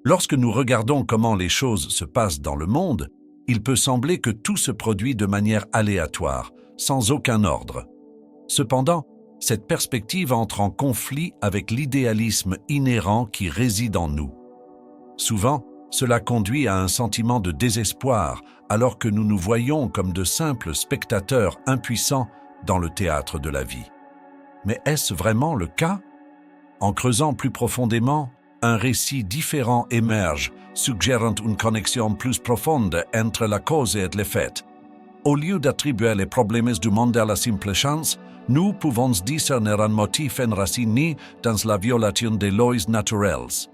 Lorsque nous regardons comment les choses se passent dans le monde, il peut sembler que tout se produit de manière aléatoire, sans aucun ordre. Cependant, cette perspective entre en conflit avec l'idéalisme inhérent qui réside en nous. Souvent, cela conduit à un sentiment de désespoir, alors que nous nous voyons comme de simples spectateurs impuissants dans le théâtre de la vie. Mais est-ce vraiment le cas? En creusant plus profondément, un récit différent émerge, suggérant une connexion plus profonde entre la cause et l'effet. Au lieu d'attribuer les problèmes du monde à la simple chance, nous pouvons discerner un motif enraciné dans la violation des lois naturelles.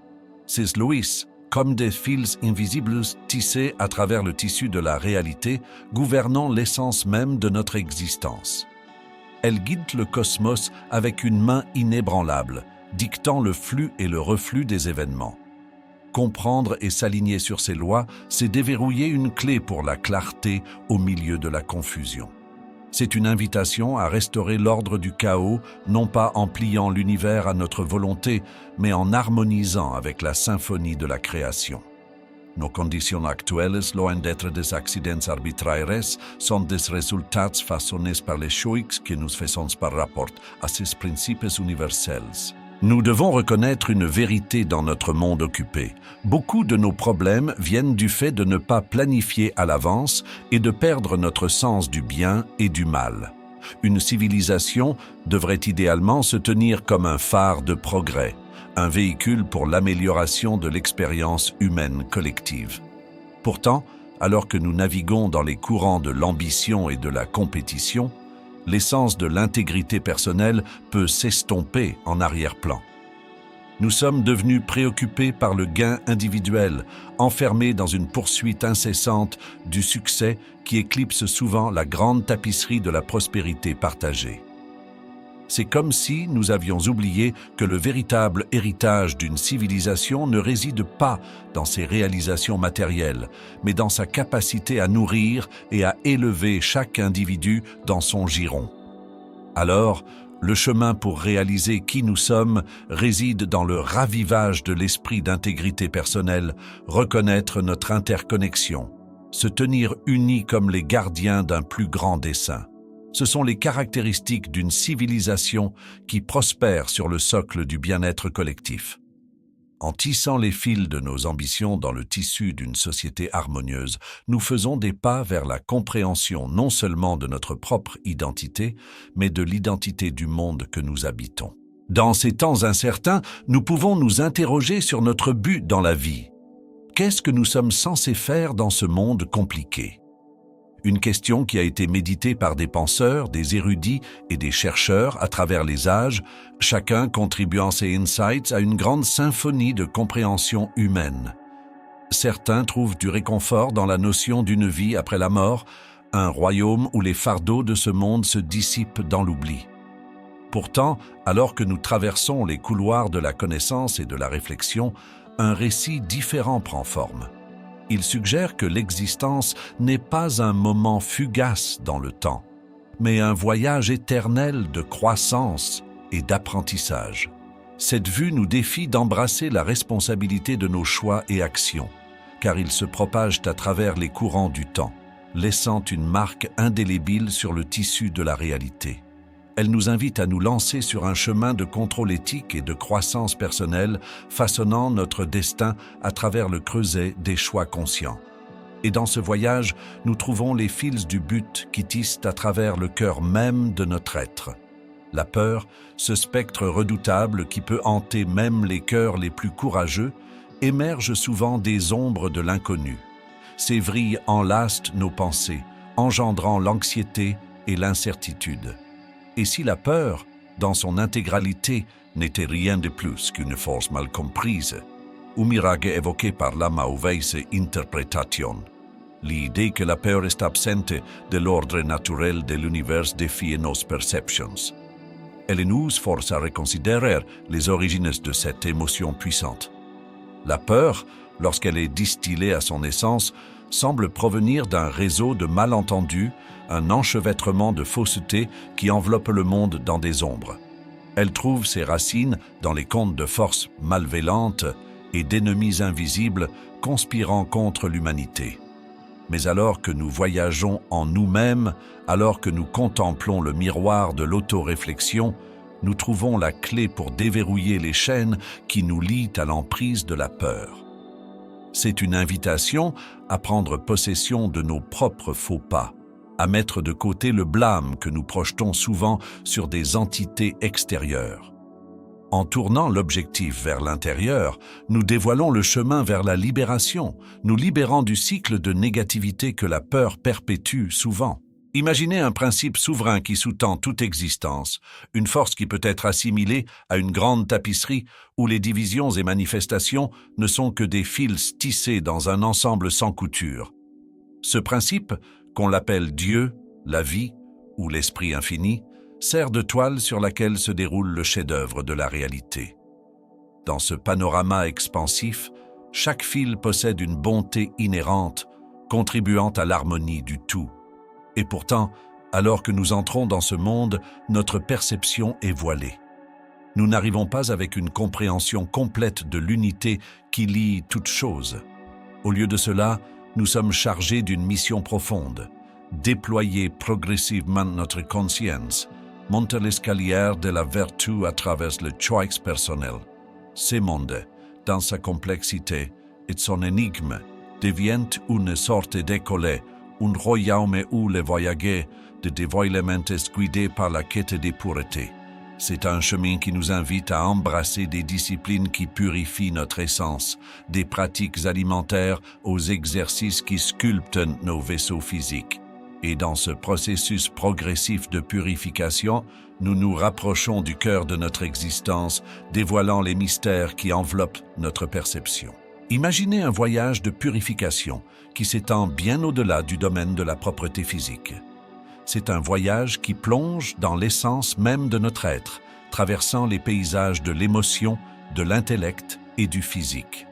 Ces lois, comme des fils invisibles tissés à travers le tissu de la réalité, gouvernant l'essence même de notre existence. Elles guident le cosmos avec une main inébranlable, dictant le flux et le reflux des événements. Comprendre et s'aligner sur ces lois, c'est déverrouiller une clé pour la clarté au milieu de la confusion. C'est une invitation à restaurer l'ordre du chaos, non pas en pliant l'univers à notre volonté, mais en harmonisant avec la symphonie de la création. Nos conditions actuelles, loin d'être des accidents arbitraires, sont des résultats façonnés par les choix que nous faisons par rapport à ces principes universels. Nous devons reconnaître une vérité dans notre monde occupé. Beaucoup de nos problèmes viennent du fait de ne pas planifier à l'avance et de perdre notre sens du bien et du mal. Une civilisation devrait idéalement se tenir comme un phare de progrès, un véhicule pour l'amélioration de l'expérience humaine collective. Pourtant, alors que nous naviguons dans les courants de l'ambition et de la compétition, l'essence de l'intégrité personnelle peut s'estomper en arrière-plan. Nous sommes devenus préoccupés par le gain individuel, enfermés dans une poursuite incessante du succès qui éclipse souvent la grande tapisserie de la prospérité partagée. C'est comme si nous avions oublié que le véritable héritage d'une civilisation ne réside pas dans ses réalisations matérielles, mais dans sa capacité à nourrir et à élever chaque individu dans son giron. Alors, le chemin pour réaliser qui nous sommes réside dans le ravivage de l'esprit d'intégrité personnelle, reconnaître notre interconnexion, se tenir unis comme les gardiens d'un plus grand dessein. Ce sont les caractéristiques d'une civilisation qui prospère sur le socle du bien-être collectif. En tissant les fils de nos ambitions dans le tissu d'une société harmonieuse, nous faisons des pas vers la compréhension non seulement de notre propre identité, mais de l'identité du monde que nous habitons. Dans ces temps incertains, nous pouvons nous interroger sur notre but dans la vie. Qu'est-ce que nous sommes censés faire dans ce monde compliqué? Une question qui a été méditée par des penseurs, des érudits et des chercheurs à travers les âges, chacun contribuant ses insights à une grande symphonie de compréhension humaine. Certains trouvent du réconfort dans la notion d'une vie après la mort, un royaume où les fardeaux de ce monde se dissipent dans l'oubli. Pourtant, alors que nous traversons les couloirs de la connaissance et de la réflexion, un récit différent prend forme. Il suggère que l'existence n'est pas un moment fugace dans le temps, mais un voyage éternel de croissance et d'apprentissage. Cette vue nous défie d'embrasser la responsabilité de nos choix et actions, car ils se propagent à travers les courants du temps, laissant une marque indélébile sur le tissu de la réalité. Elle nous invite à nous lancer sur un chemin de contrôle éthique et de croissance personnelle, façonnant notre destin à travers le creuset des choix conscients. Et dans ce voyage, nous trouvons les fils du but qui tissent à travers le cœur même de notre être. La peur, ce spectre redoutable qui peut hanter même les cœurs les plus courageux, émerge souvent des ombres de l'inconnu. Ces vrilles enlastent nos pensées, engendrant l'anxiété et l'incertitude. Et si la peur, dans son intégralité, n'était rien de plus qu'une force mal comprise, ou miracle évoqué par la mauvaise interprétation, l'idée que la peur est absente de l'ordre naturel de l'univers défie nos perceptions. Elle nous force à reconsidérer les origines de cette émotion puissante. La peur, lorsqu'elle est distillée à son essence, semble provenir d'un réseau de malentendus, un enchevêtrement de fausseté qui enveloppe le monde dans des ombres. Elle trouve ses racines dans les contes de forces malveillantes et d'ennemis invisibles conspirant contre l'humanité. Mais alors que nous voyageons en nous-mêmes, alors que nous contemplons le miroir de l'autoréflexion, nous trouvons la clé pour déverrouiller les chaînes qui nous lient à l'emprise de la peur. C'est une invitation à prendre possession de nos propres faux pas, à mettre de côté le blâme que nous projetons souvent sur des entités extérieures. En tournant l'objectif vers l'intérieur, nous dévoilons le chemin vers la libération, nous libérant du cycle de négativité que la peur perpétue souvent. Imaginez un principe souverain qui sous-tend toute existence, une force qui peut être assimilée à une grande tapisserie où les divisions et manifestations ne sont que des fils tissés dans un ensemble sans couture. Ce principe, qu'on l'appelle Dieu, la vie ou l'esprit infini, sert de toile sur laquelle se déroule le chef-d'œuvre de la réalité. Dans ce panorama expansif, chaque fil possède une bonté inhérente, contribuant à l'harmonie du tout. Et pourtant, alors que nous entrons dans ce monde, notre perception est voilée. Nous n'arrivons pas avec une compréhension complète de l'unité qui lie toutes choses. Au lieu de cela, nous sommes chargés d'une mission profonde, déployer progressivement notre conscience, monter l'escalier de la vertu à travers le choix personnel. Ce monde, dans sa complexité et son énigme, devient une sorte d'école, un royaume où les voyageurs de dévoilement est guidés par la quête des puretés. C'est un chemin qui nous invite à embrasser des disciplines qui purifient notre essence, des pratiques alimentaires aux exercices qui sculptent nos vaisseaux physiques. Et dans ce processus progressif de purification, nous nous rapprochons du cœur de notre existence, dévoilant les mystères qui enveloppent notre perception. Imaginez un voyage de purification qui s'étend bien au-delà du domaine de la propreté physique. C'est un voyage qui plonge dans l'essence même de notre être, traversant les paysages de l'émotion, de l'intellect et du physique.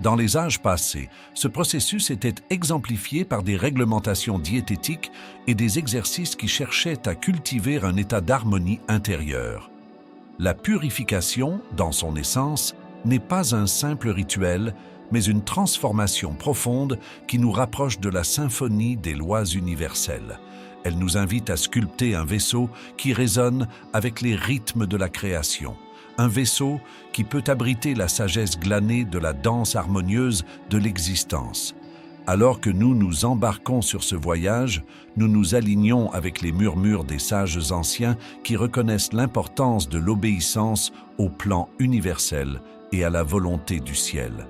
Dans les âges passés, ce processus était exemplifié par des réglementations diététiques et des exercices qui cherchaient à cultiver un état d'harmonie intérieure. La purification, dans son essence, n'est pas un simple rituel, mais une transformation profonde qui nous rapproche de la symphonie des lois universelles. Elle nous invite à sculpter un vaisseau qui résonne avec les rythmes de la création. Un vaisseau qui peut abriter la sagesse glanée de la danse harmonieuse de l'existence. Alors que nous nous embarquons sur ce voyage, nous nous alignons avec les murmures des sages anciens qui reconnaissent l'importance de l'obéissance au plan universel et à la volonté du ciel.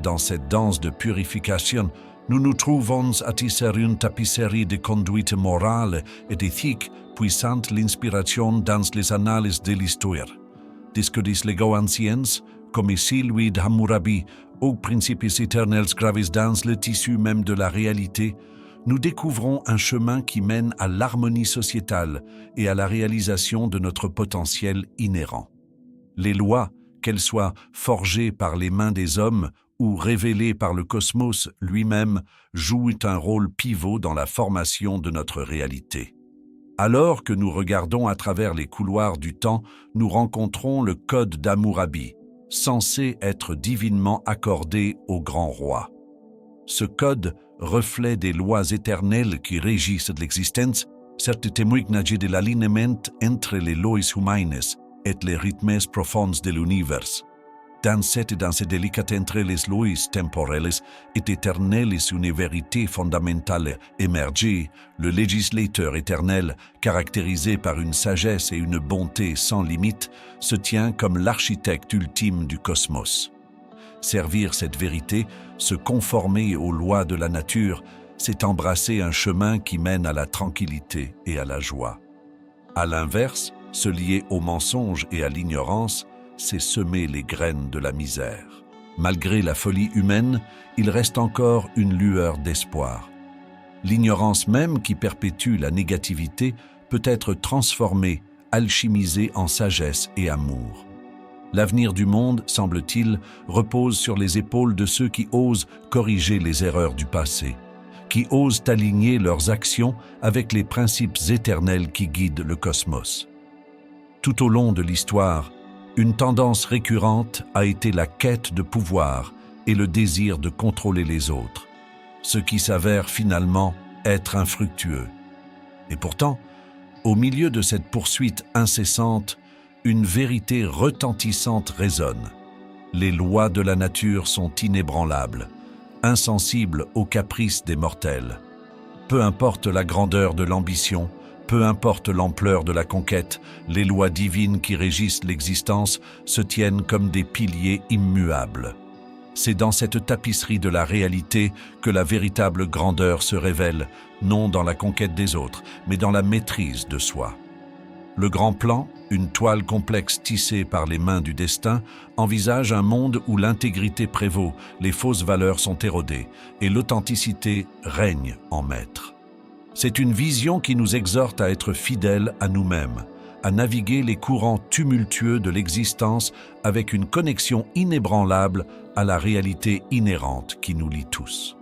Dans cette danse de purification, nous nous trouvons à tisser une tapisserie de conduite morale et d'éthique puissant l'inspiration dans les annales de l'histoire. Discodis lego anciens, comme ici Louis de Hammurabi, aux principes éternels gravis dans le tissu même de la réalité, nous découvrons un chemin qui mène à l'harmonie sociétale et à la réalisation de notre potentiel inhérent. Les lois, qu'elles soient forgées par les mains des hommes ou révélées par le cosmos lui-même, jouent un rôle pivot dans la formation de notre réalité. Alors que nous regardons à travers les couloirs du temps, nous rencontrons le code d'Hammurabi, censé être divinement accordé au grand roi. Ce code, reflet des lois éternelles qui régissent l'existence, sert témoignage de l'alignement entre les lois humaines et les rythmes profonds de l'univers. Dans cette délicate entre les lois temporelles et éternelles une vérité fondamentale émergée, le législateur éternel, caractérisé par une sagesse et une bonté sans limite, se tient comme l'architecte ultime du cosmos. Servir cette vérité, se conformer aux lois de la nature, c'est embrasser un chemin qui mène à la tranquillité et à la joie. À l'inverse, se lier au mensonge et à l'ignorance, c'est semer les graines de la misère. Malgré la folie humaine, il reste encore une lueur d'espoir. L'ignorance même qui perpétue la négativité peut être transformée, alchimisée en sagesse et amour. L'avenir du monde, semble-t-il, repose sur les épaules de ceux qui osent corriger les erreurs du passé, qui osent aligner leurs actions avec les principes éternels qui guident le cosmos. Tout au long de l'histoire, Une tendance récurrente a été la quête de pouvoir et le désir de contrôler les autres, ce qui s'avère finalement être infructueux. Et pourtant, au milieu de cette poursuite incessante, une vérité retentissante résonne. Les lois de la nature sont inébranlables, insensibles aux caprices des mortels. Peu importe la grandeur de l'ambition, peu importe l'ampleur de la conquête, les lois divines qui régissent l'existence se tiennent comme des piliers immuables. C'est dans cette tapisserie de la réalité que la véritable grandeur se révèle, non dans la conquête des autres, mais dans la maîtrise de soi. Le grand plan, une toile complexe tissée par les mains du destin, envisage un monde où l'intégrité prévaut, les fausses valeurs sont érodées et l'authenticité règne en maître. C'est une vision qui nous exhorte à être fidèles à nous-mêmes, à naviguer les courants tumultueux de l'existence avec une connexion inébranlable à la réalité inhérente qui nous lie tous.